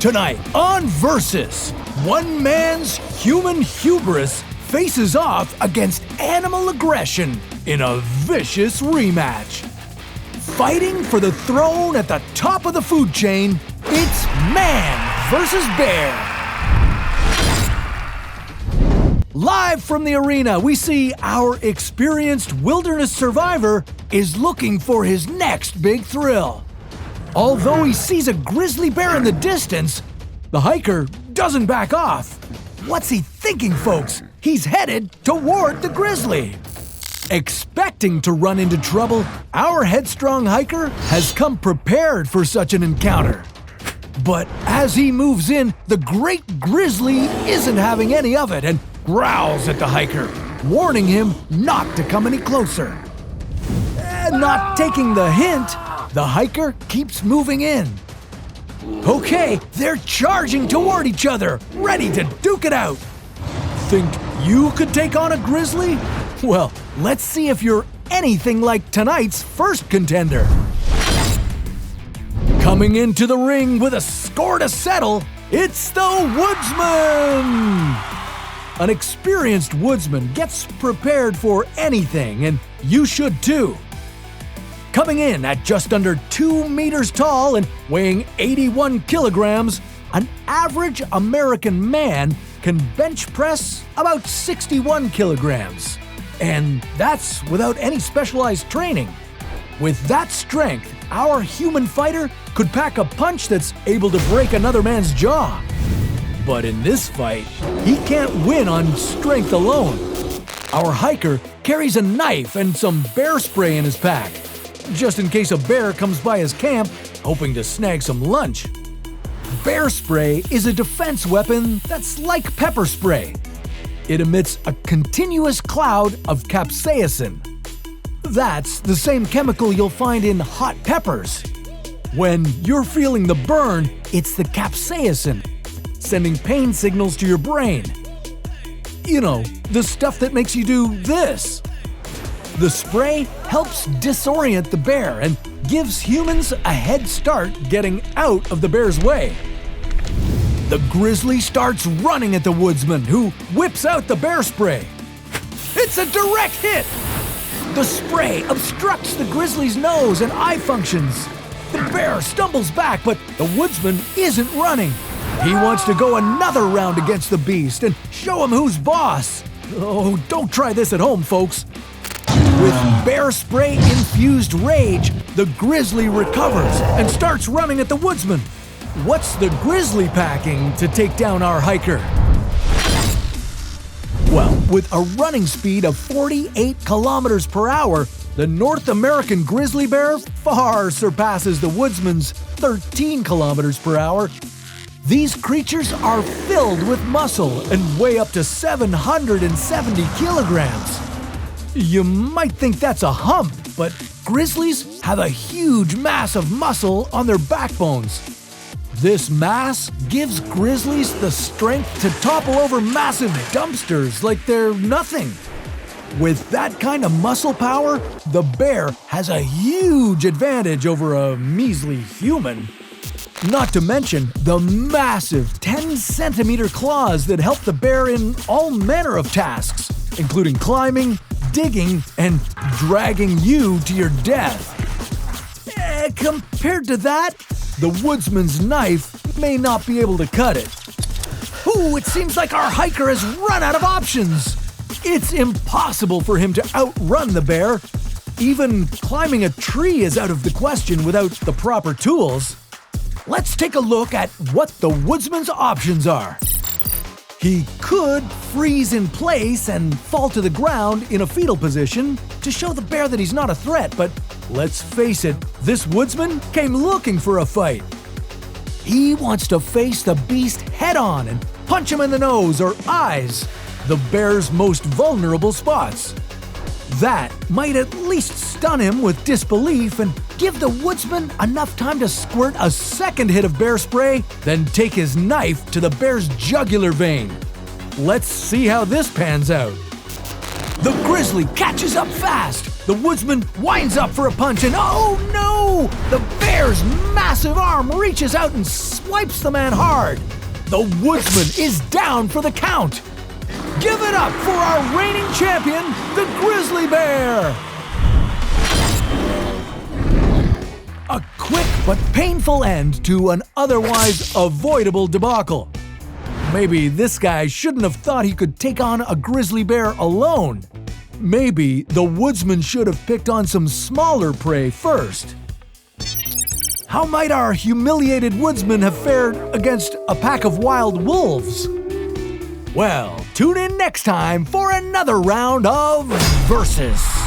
Tonight on Versus, one man's human hubris faces off against animal aggression in a vicious rematch. Fighting for the throne at the top of the food chain, it's man versus bear. Live from the arena, we see our experienced wilderness survivor is looking for his next big thrill. Although he sees a grizzly bear in the distance, the hiker doesn't back off. What's he thinking, folks? He's headed toward the grizzly. Expecting to run into trouble, our headstrong hiker has come prepared for such an encounter. But as he moves in, the great grizzly isn't having any of it and growls at the hiker, warning him not to come any closer. Not taking the hint, the hiker keeps moving in. Okay, they're charging toward each other, ready to duke it out. Think you could take on a grizzly? Well, let's see if you're anything like tonight's first contender. Coming into the ring with a score to settle, it's the Woodsman! An experienced woodsman gets prepared for anything, and you should too. Coming in at just under 2 meters tall and weighing 81 kilograms, an average American man can bench press about 61 kilograms. And that's without any specialized training. With that strength, our human fighter could pack a punch that's able to break another man's jaw. But in this fight, he can't win on strength alone. Our hiker carries a knife and some bear spray in his pack, just in case a bear comes by his camp hoping to snag some lunch. Bear spray is a defense weapon that's like pepper spray. It emits a continuous cloud of capsaicin. That's the same chemical you'll find in hot peppers. When you're feeling the burn, it's the capsaicin, sending pain signals to your brain. You know, the stuff that makes you do this. The spray helps disorient the bear and gives humans a head start getting out of the bear's way. The grizzly starts running at the woodsman, who whips out the bear spray. It's a direct hit! The spray obstructs the grizzly's nose and eye functions. The bear stumbles back, but the woodsman isn't running. He wants to go another round against the beast and show him who's boss. Oh, don't try this at home, folks. With bear spray infused rage, the grizzly recovers and starts running at the woodsman. What's the grizzly packing to take down our hiker? Well, with a running speed of 48 kilometers per hour, the North American grizzly bear far surpasses the woodsman's 13 kilometers per hour. These creatures are filled with muscle and weigh up to 770 kilograms. You might think that's a hump, but grizzlies have a huge mass of muscle on their backbones. This mass gives grizzlies the strength to topple over massive dumpsters like they're nothing. With that kind of muscle power, the bear has a huge advantage over a measly human. Not to mention the massive 10-centimeter claws that help the bear in all manner of tasks, including climbing, digging, and dragging you to your death. Compared to that, the woodsman's knife may not be able to cut it. Ooh, it seems like our hiker has run out of options. It's impossible for him to outrun the bear. Even climbing a tree is out of the question without the proper tools. Let's take a look at what the woodsman's options are. He could freeze in place and fall to the ground in a fetal position to show the bear that he's not a threat, but let's face it, this woodsman came looking for a fight. He wants to face the beast head-on and punch him in the nose or eyes, the bear's most vulnerable spots. That might at least stun him with disbelief and give the woodsman enough time to squirt a second hit of bear spray, then take his knife to the bear's jugular vein. Let's see how this pans out. The grizzly catches up fast. The woodsman winds up for a punch and oh no! The bear's massive arm reaches out and swipes the man hard. The woodsman is down for the count. Give it up for our reigning champion, the grizzly bear! A quick but painful end to an otherwise avoidable debacle. Maybe this guy shouldn't have thought he could take on a grizzly bear alone. Maybe the woodsman should have picked on some smaller prey first. How might our humiliated woodsman have fared against a pack of wild wolves? Well, tune in next time for another round of Versus.